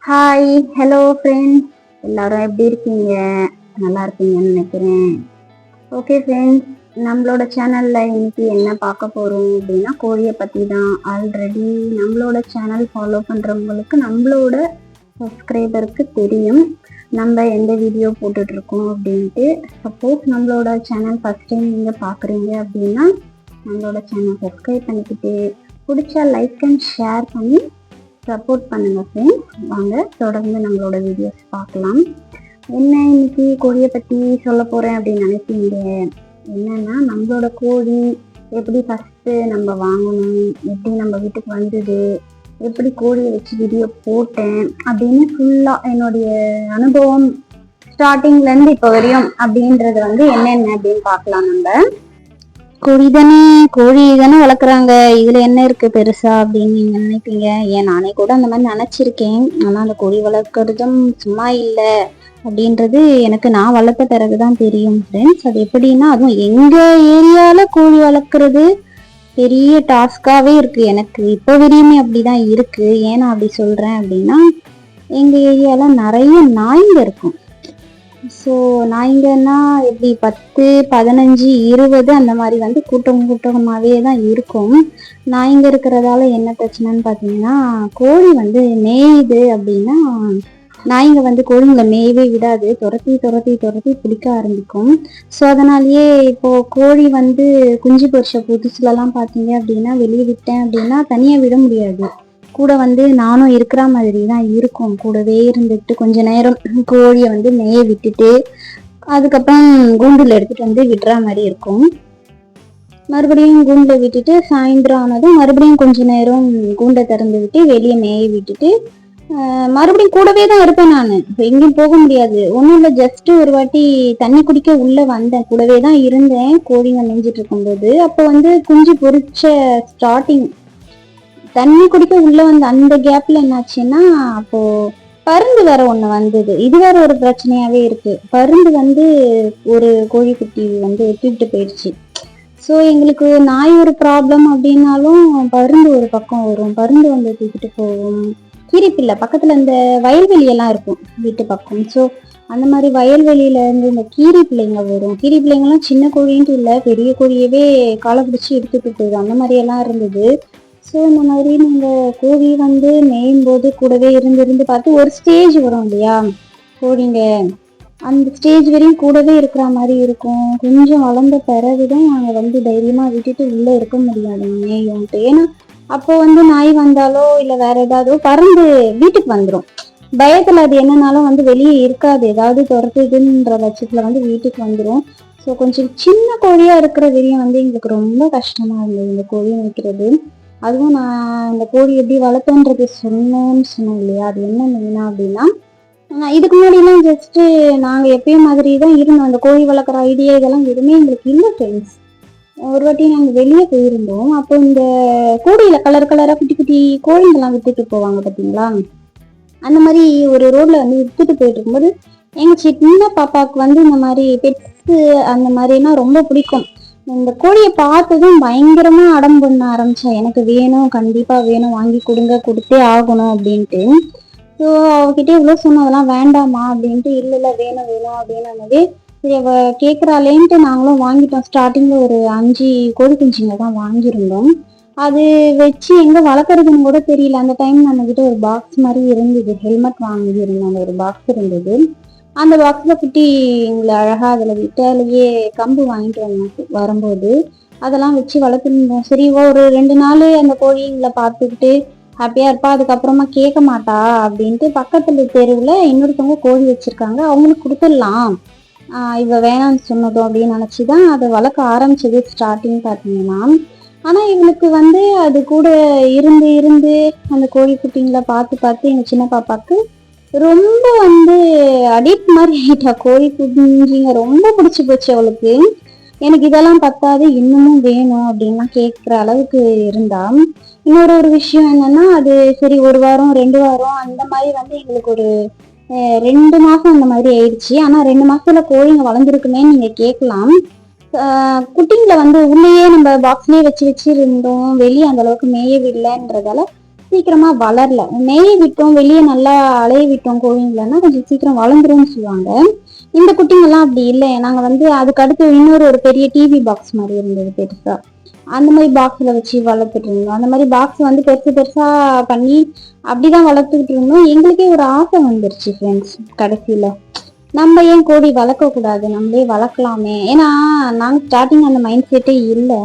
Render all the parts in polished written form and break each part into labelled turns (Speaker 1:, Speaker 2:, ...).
Speaker 1: Hi, hello friends. எல்லாரும் எப்படி இருக்கீங்க? நல்லா இருக்கீங்கன்னு நினைக்கிறேன். ஓகே ஃப்ரெண்ட்ஸ், நம்மளோட சேனலில் இன்னைக்கு என்ன பார்க்க போகிறோம் அப்படின்னா கோழியை பற்றி தான். ஆல்ரெடி நம்மளோட சேனல் ஃபாலோ பண்ணுறவங்களுக்கு நம்மளோட சப்ஸ்கிரைபருக்கு தெரியும் நம்ம எந்த வீடியோ போட்டுட்ருக்கோம் அப்படின்ட்டு. சப்போஸ் நம்மளோட சேனல் ஃபஸ்ட் டைம் நீங்கள் பார்க்குறீங்க அப்படின்னா நம்மளோட சேனல் சப்ஸ்கிரைப் பண்ணிக்கிட்டு பிடிச்சா லைக் அண்ட் ஷேர் பண்ணி சப்போர்ட் பண்ணுங்க ஃப்ரெண்ட்ஸ். வாங்க தொடர்ந்து நம்மளோட வீடியோஸ் பார்க்கலாம். என்ன இன்னைக்கு கோழியை பற்றி சொல்ல போகிறேன் அப்படின்னு நினைப்பீங்க. என்னன்னா நம்மளோட கோழி எப்படி ஃபஸ்ட்டு நம்ம வாங்கணும், எப்படி நம்ம வீட்டுக்கு வந்தது, எப்படி கோழியை வச்சு வீடியோ போட்டேன் அப்படின்னு ஃபுல்லாக என்னுடைய அனுபவம் ஸ்டார்டிங்லேருந்து இப்போ வரையும் அப்படின்றது என்னென்ன அப்படின்னு பார்க்கலாம். நம்ம கோழி தானே வளர்க்குறாங்க, இதுல என்ன இருக்கு பெருசா அப்படின்னு நீங்க நினைப்பீங்க. ஏன் நானே கூட அந்த மாதிரி நினைச்சிருக்கேன். ஆனா அந்த கோழி வளர்க்கறதும் சும்மா இல்லை அப்படின்றது எனக்கு நான் வளர்த்த பிறகுதான் தெரியும் ஃப்ரெண்ட்ஸ். அது எப்படின்னா, அதுவும் எங்க ஏரியால கோழி வளர்க்குறது பெரிய டாஸ்காவே இருக்கு. எனக்கு இப்போ வரையுமே அப்படிதான் இருக்கு. ஏன்னா அப்படி சொல்றேன் அப்படின்னா, எங்க ஏரியால நிறைய நாய்ங்க இருக்கும். ஸோ நாய்ங்கன்னா எப்படி 10, 15, 20 அந்த மாதிரி கூட்டமாகவே தான் இருக்கும். நாய்ங்க இருக்கிறதால என்ன பிரச்சனைன்னு பார்த்தீங்கன்னா, கோழி மேயுது அப்படின்னா நாய்ங்க கோழிங்களை மேயவே விடாது. துரத்தி துரத்தி துரத்தி பிடிக்க ஆரம்பிக்கும். ஸோ அதனாலேயே இப்போ கோழி குஞ்சு பொரிச்ச புதுசுலலாம் பார்த்தீங்க அப்படின்னா வெளியே விட்டேன் அப்படின்னா தனியாக விட முடியாது. கூட நானும் இருக்கிற மாதிரி தான் இருக்கும். கூடவே இருந்துட்டு கொஞ்ச நேரம் கோழியை மேய விட்டுட்டு அதுக்கப்புறம் கூண்டுல எடுத்துட்டு விடுற மாதிரி இருக்கும். மறுபடியும் கூண்டுல விட்டுட்டு சாயந்தரம் ஆனதும் மறுபடியும் கொஞ்ச நேரம் கூண்டை திறந்து விட்டு வெளியே மேய விட்டுட்டு மறுபடியும் கூடவே தான் இருப்பேன். நான் எங்கேயும் போக முடியாது. ஒன்றும் இல்லை, ஜஸ்ட் ஒரு வாட்டி தண்ணி குடிக்க உள்ள வந்தேன். கூடவே தான் இருந்தேன் கோழிங்க மேய்ஞ்சிட்டு இருக்கும்போது. அப்போ குஞ்சு பொரிச்ச ஸ்டார்டிங் தண்ணி குடிக்க உள்ள அந்த கேப்ல என்னாச்சுன்னா, அப்போ பருந்து வேற ஒண்ணு வந்தது. இது வேற ஒரு பிரச்சனையாவே இருக்கு. பருந்து ஒரு கோழிக்குட்டி தூக்கிட்டு போயிடுச்சு. ஸோ எங்களுக்கு நாய் ஒரு ப்ராப்ளம் அப்படின்னாலும் பருந்து ஒரு பக்கம் வரும். பருந்து தூக்கிட்டு போகும். கீரிப்பிள்ளை பக்கத்துல இந்த வயல்வெளியெல்லாம் இருக்கும் வீட்டு பக்கம். ஸோ அந்த மாதிரி வயல்வெளியில இருந்து இந்த கீரி பிள்ளைங்க வரும். கீரி பிள்ளைங்கெல்லாம் சின்ன கோழின்ட்டு இல்லை, பெரிய கோழியவே காலை பிடிச்சி எடுத்துட்டு போயிடும். அந்த மாதிரி எல்லாம் இருந்தது. ஸோ இந்த மாதிரி நீங்கள் கோழி மேயும் போது கூடவே இருந்து பார்த்து ஒரு ஸ்டேஜ் வரும் இல்லையா கோழிங்க, அந்த ஸ்டேஜ் வரையும் கூடவே இருக்கிற மாதிரி இருக்கும். கொஞ்சம் வளர்ந்த பிறகுதான் நாங்கள் தைரியமாக விட்டுட்டு உள்ளே இருக்க முடியாது மேயும்ட்டு. ஏன்னா அப்போ நாய் வந்தாலோ இல்லை வேற ஏதாவது பறந்து வீட்டுக்கு வந்துடும். பயத்தில் அது என்னன்னாலும் வெளியே இருக்காது, ஏதாவது துரத்துதுன்ற பட்சத்தில் வீட்டுக்கு வந்துடும். ஸோ கொஞ்சம் சின்ன கோழியாக இருக்கிற வரையும் எங்களுக்கு ரொம்ப கஷ்டமாக இருந்தது இந்த கோழி வைக்கிறது. அதுவும் நான் இந்த கோழி எப்படி வளர்த்தோன்றது சொன்னேன் இல்லையா, அது என்ன மெயினா அப்படின்னா, இதுக்கு முன்னாடிலாம் ஜஸ்ட்டு நாங்கள் எப்பயும் மாதிரி தான் இருந்தோம். அந்த கோழி வளர்க்குற ஐடியா இதெல்லாம் எதுவுமே எங்களுக்கு இல்லை ஃப்ரெண்ட்ஸ். ஒரு வாட்டி நாங்கள் வெளியே போயிருந்தோம். அப்போ இந்த கோழியில் கலர் கலராக குட்டி குட்டி கோழிங்கெல்லாம் விட்டுட்டு போவாங்க பார்த்தீங்களா, அந்த மாதிரி ஒரு ரோட்ல விட்டுட்டு போயிட்டு இருக்கும்போது எங்கள் சின்ன பாப்பாவுக்கு இந்த மாதிரி பெட்ஸு அந்த மாதிரினா ரொம்ப பிடிக்கும். இந்த கோழியை பார்த்ததும் பயங்கரமா அடம் பண்ண ஆரம்பிச்சா, எனக்கு வேணும், கண்டிப்பா வேணும், வாங்கி கொடுத்தே ஆகணும் அப்படின்ட்டு. ஸோ அவகிட்ட இவ்வளவு சொன்னோம், அதெல்லாம் வேண்டாமா அப்படின்ட்டு. இல்ல வேணும் வேணும் அப்படின்னே சரி அவ கேட்கறாளேன்ட்டு நாங்களும் வாங்கிட்டோம். ஸ்டார்டிங்ல ஒரு 5 கோழி குஞ்சுங்க தான் வாங்கியிருந்தோம். அது வச்சு எங்க வளர்க்குறதுன்னு கூட தெரியல. அந்த டைம் நம்ம கிட்ட ஒரு பாக்ஸ் மாதிரி இருந்தது, ஹெல்மெட் வாங்கியிருந்தோம், அந்த ஒரு பாக்ஸ் இருந்தது. அந்த பாக்ஸ்ல குட்டி எங்களை அழகா அதுல விட்டாலேயே கம்பு வாங்கிட்டு வரும்போது அதெல்லாம் வச்சு வளர்த்துருந்தோம். சரி ஒரு 2 நாள் அந்த கோழிங்களை பார்த்துக்கிட்டு ஹாப்பியா இருப்பா. அதுக்கப்புறமா கேட்க மாட்டா அப்படின்ட்டு பக்கத்துல தெருவுல இன்னொருத்தவங்க கோழி வச்சிருக்காங்க, அவங்களுக்கு கொடுத்துடலாம் இவ வேணாம்னு சொன்னதும் அப்படின்னு நினைச்சுதான் அதை வளர்க்க ஆரம்பிச்சது ஸ்டார்டிங் பார்த்தீங்கன்னா. ஆனா இவளுக்கு அது கூட இருந்து அந்த கோழி குட்டிங்களை பார்த்து எங்க சின்ன பாப்பாக்கு ரொம்ப அடிக்ட் மாதிரி ஆயிட்டா. கோழி குஞ்சுங்க ரொம்ப பிடிச்சி போச்சு அவளுக்கு. எனக்கு இதெல்லாம் பத்தாது, இன்னமும் வேணும் அப்படின்லாம் கேட்குற அளவுக்கு இருந்தா. இன்னொரு விஷயம் என்னன்னா, அது சரி 1 வாரம் 2 வாரம் அந்த மாதிரி எங்களுக்கு ஒரு 2 மாசம் அந்த மாதிரி ஆயிடுச்சு. ஆனா 2 மாசத்துல கோழிங்க வளர்ந்துருக்குமேன்னு நீங்க கேட்கலாம். குட்டிங்களை உள்ளேயே நம்ம பாக்ஸ்லயே வச்சு இருந்தோம், வெளியே அந்த அளவுக்கு மேயவில்லைன்றதால சீக்கிரமா வளரல. மேய விட்டோம், வெளியே நல்லா அலைய விட்டோம் கோழிங்களன்னா கொஞ்சம் சீக்கிரம் வளர்ந்துரும்னு சொல்லுவாங்க. இந்த குட்டிங்கெல்லாம் அப்படி இல்லை. நாங்க வந்து அதுக்கு அடுத்து இன்னொரு ஒரு பெரிய டிவி பாக்ஸ் மாதிரி இருந்தது பெருசா, அந்த மாதிரி பாக்ஸ்ல வச்சு வளர்த்துட்டு இருந்தோம். அந்த மாதிரி பாக்ஸ் வந்து பெருசு பெருசா பண்ணி அப்படிதான் வளர்த்துக்கிட்டு இருந்தோம். எங்களுக்கே ஒரு ஆசை வந்துருச்சு ஃப்ரெண்ட்ஸ். கடைசியில நம்ம ஏன் கோழி வளர்க்க கூடாது, நம்மளே வளர்க்கலாமே. ஏன்னா நாங்க ஸ்டார்டிங் அந்த மைண்ட் செட்டே இல்லை.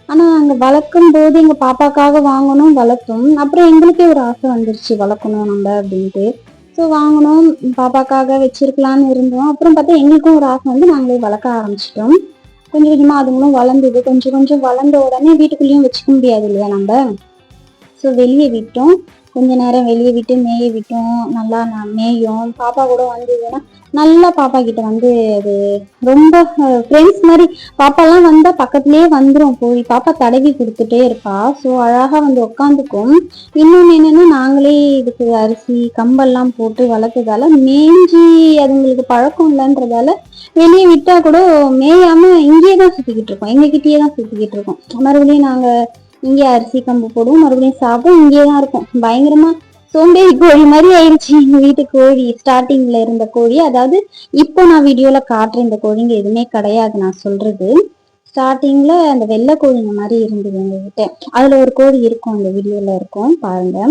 Speaker 1: ஆனா அங்க வளர்க்கும் போது எங்க பாப்பாக்காக வாங்கணும், வளர்த்தோம். அப்புறம் எங்களுக்கே ஒரு ஆசை வந்துருச்சு வளர்க்கணும் நம்ம அப்படின்ட்டு. ஸோ வாங்கணும், பாப்பாக்காக வச்சிருக்கலாம்னு இருந்தோம். அப்புறம் பார்த்தா எங்களுக்கும் ஒரு ஆசை வந்து நாங்களே வளர்க்க ஆரம்பிச்சிட்டோம். கொஞ்சம் கொஞ்சமா அதுங்களும் வளர்ந்தது. கொஞ்சம் கொஞ்சம் வளர்ந்த உடனே வீட்டுக்குள்ளேயும் வச்சுக்க முடியாது இல்லையா நம்ம. ஸோ வெளியே விட்டோம், கொஞ்ச நேரம் வெளியே விட்டு மேய விட்டோம். நல்லா மேயும். பாப்பா கூட வந்ததுன்னா நல்லா பாப்பா கிட்ட வந்து அது ரொம்ப ஃப்ரெண்ட்ஸ் மாதிரி. பாப்பாலாம் வந்தா பக்கத்துலயே வந்துடும் போய், பாப்பா தடவி கொடுத்துட்டே இருப்பா. ஸோ அழகா வந்து உக்காந்துக்கும். இன்னொன்னு என்னன்னா, நாங்களே இதுக்கு அரிசி கம்பெல்லாம் போட்டு வளர்த்ததால மேஞ்சி அதுங்களுக்கு பழக்கம் இல்லைன்றதால வெளியே விட்டா கூட மேயாம இங்கேயே தான் சுத்திக்கிட்டு இருக்கோம், எங்க கிட்டேயே தான் சுத்திக்கிட்டு இருக்கோம். மறுபடியும் நாங்க இங்கே அரிசி கம்பு போடுவோம், மறுபடியும் சாப்பிடும், இங்கேயே தான் இருக்கும். பயங்கரமா சோம்பேறி கோழி மாதிரி ஆயிடுச்சு எங்க வீட்டு கோழி. ஸ்டார்டிங்ல இருந்த கோழி, அதாவது இப்போ நான் வீடியோல காட்டுறேன் இந்த கோழிங்க எதுவுமே கிடையாது நான் சொல்றது. ஸ்டார்டிங்ல அந்த வெள்ளை கோழிங்க மாதிரி இருந்தது எங்க கிட்ட. அதுல ஒரு கோழி இருக்கும், அந்த வீடியோல இருக்கும் பாருங்க.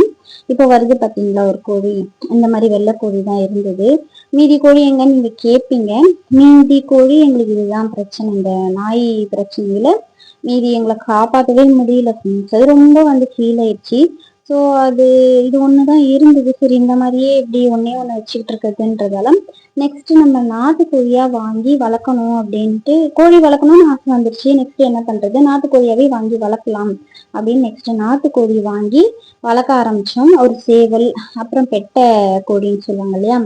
Speaker 1: இப்போ வருது பாத்தீங்களா ஒரு கோழி, இந்த மாதிரி வெள்ளை கோழி தான் இருந்தது. மீதி கோழி எங்கன்னு நீங்க கேட்பீங்க. மீதி கோழி எங்களுக்கு இதுதான் பிரச்சனை, இந்த நாய் பிரச்சனையில மீதி எங்களை காப்பாற்றவே முடியல. அது ரொம்ப வந்து ஃபீல் ஆயிடுச்சு. ஸோ அது இது ஒண்ணுதான் இருந்தது. சரி இந்த மாதிரியே இப்படி ஒன்னே ஒன்று வச்சுக்கிட்டு இருக்குதுன்றதால நெக்ஸ்ட் நம்ம நாட்டுக்கோழியா வாங்கி வளர்க்கணும் அப்படின்ட்டு, கோழி வளர்க்கணும்னு ஆசை வந்துருச்சு. நெக்ஸ்ட் என்ன பண்றது, நாட்டுக்கோழியாவே வாங்கி வளர்க்கலாம் அப்படின்னு நெக்ஸ்ட் நாட்டுக்கோழி வாங்கி வளர்க்க ஆரம்பிச்சோம். ஒரு சேவல், அப்புறம் பெட்டை கோழின்னு சொல்லுவாங்க இல்லையா,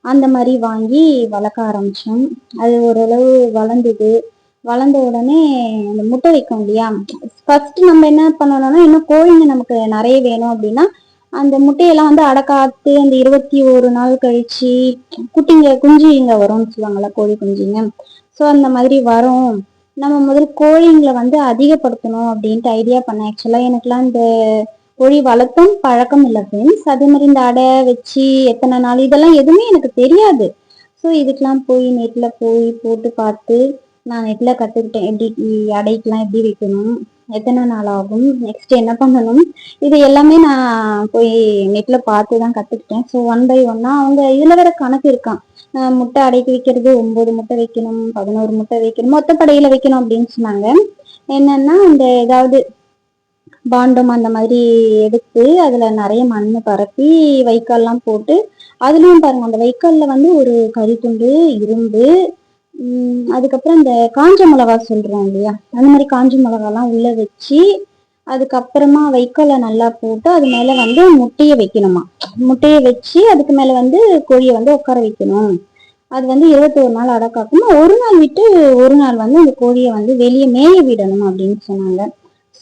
Speaker 1: அந்த மாதிரி வாங்கி வளர்க்க ஆரம்பிச்சோம். அது ஓரளவு வளர்ந்தது. வளர்ந்த உடனே அந்த முட்டை வைக்கும் இல்லையா, ஃபர்ஸ்ட் நம்ம என்ன பண்ணணும்னா, இன்னும் கோழிங்க நமக்கு நிறைய வேணும் அப்படின்னா அந்த முட்டையெல்லாம் வந்து அடக்காத்து அந்த 21 நாள் கழிச்சு குஞ்சுங்க வரும்னு சொல்லுவாங்கல்ல, கோழி குஞ்சுங்க. ஸோ அந்த மாதிரி வரும். நம்ம முதல் கோழிங்களை வந்து அதிகப்படுத்தணும் அப்படின்ட்டு ஐடியா பண்ணேன். ஆக்சுவலா எனக்குலாம் இந்த கோழி வளர்த்தும் பழக்கம் இல்லை ஃப்ரெண்ட்ஸ். அதே மாதிரி இந்த அடை வச்சு எத்தனை நாள் இதெல்லாம் எதுவுமே எனக்கு தெரியாது. ஸோ இதுக்கெல்லாம் போய் நெட்ல போய் போட்டு பார்த்து நான் நெட்ல கத்துக்கிட்டேன். எப்படி அடைக்கெல்லாம் எப்படி வைக்கணும், எத்தனை நாள் ஆகும், நெக்ஸ்ட் என்ன பண்ணணும், இது எல்லாமே நான் போய் நெட்ல பார்த்து தான் கத்துக்கிட்டேன். ஸோ 1 by 1 அவங்க இதுல வேற கணக்கு இருக்கான். முட்டை அடைக்கி வைக்கிறது 9 முட்டை வைக்கணும், 11 முட்டை வைக்கணும், மொத்த படையில வைக்கணும் அப்படின்னு சொன்னாங்க. என்னன்னா இந்த ஏதாவது பாண்டம் அந்த மாதிரி எடுத்து அதுல நிறைய மண் பரப்பி வைக்கோல்லாம் போட்டு, அதுலயும் பாருங்க அந்த வைக்கோல்ல வந்து ஒரு கறித்துண்டு, இரும்பு, அதுக்கப்புறம் இந்த காஞ்ச மிளகா சொல்றோம் இல்லையா, அந்த மாதிரி காஞ்ச மிளகாலாம் உள்ள வச்சு அதுக்கப்புறமா வைக்கோலை நல்லா போட்டு அது மேல வந்து முட்டையை வைக்கணுமா. முட்டையை வச்சு அதுக்கு மேல வந்து கோழியை வந்து உட்கார வைக்கணும். அது வந்து 21 நாள் அடக்காக்கணும். ஒரு நாள் விட்டு ஒரு நாள் வந்து அந்த கோழியை வந்து வெளியே மேய விடணும் அப்படின்னு சொன்னாங்க.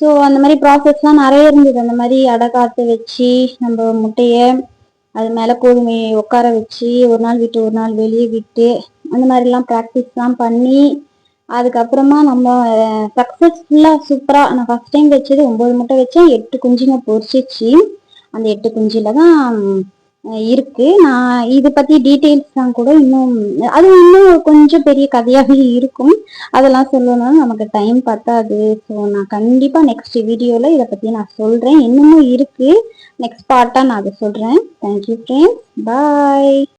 Speaker 1: ஸோ அந்த மாதிரி ப்ராசஸ்லாம் நிறைய இருந்தது. அந்த மாதிரி அடக்காத்து வச்சு நம்ம முட்டையை அது மேல கோழி உட்கார வச்சு ஒரு நாள் விட்டு ஒரு நாள் வெளியே விட்டு அந்த மாதிரிலாம் ப்ராக்டிஸ்லாம் பண்ணி அதுக்கப்புறமா நம்ம சக்ஸஸ்ஃபுல்லா சூப்பரா நான் ஃபர்ஸ்ட் டைம் வச்சது 9 முட்டை வச்சேன், 8 குஞ்சுங்க பொரிச்சிச்சு. அந்த 8 குஞ்சுல தான் இருக்கு. நான் இதை பத்தி டீட்டெயில்ஸ் தான் கூட இன்னும் அது இன்னும் கொஞ்சம் பெரிய கதையாகவே இருக்கும். அதெல்லாம் சொல்லணும்னா நமக்கு டைம் பத்தாது. ஸோ நான் கண்டிப்பா நெக்ஸ்ட் வீடியோல இதை பத்தி நான் சொல்றேன். இன்னமும் இருக்கு, நெக்ஸ்ட் பார்ட்டா நான் அதை சொல்றேன். தேங்க்யூ ஃப்ரெண்ட்ஸ், பாய்.